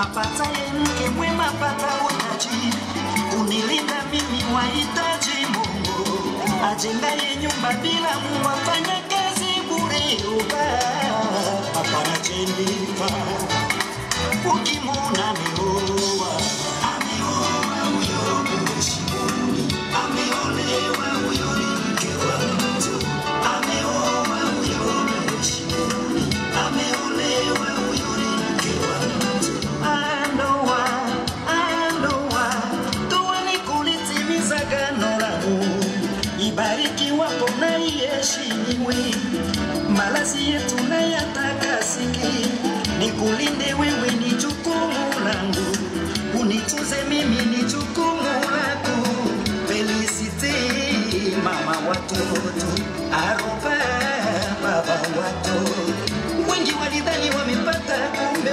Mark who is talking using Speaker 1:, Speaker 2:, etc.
Speaker 1: apataye mke mwema pata utajiri. Unilinda mimi wahitaji Mungu, ajengaye nyumba bila Mungu afanya kazi bure. Hapana Jennifer, ukimwona ameoa, ameoa huyo mheshimiwa, ameolewa huyo ni mke wa mtu, ameoa huyo mheshimiwa, ameolewa huyo ni mke wa mtu. Andoa, toa ni kulitimiza agano langu, ibarikiwa na iheshimiwe, malazi yetu na yatakasiki, nikulinde wewe ni jukumu langu, unitunze mimi ni jukumu lako. Felicity mama watoto, Aroba baba watoto, wengi walidhani wamepata kumbe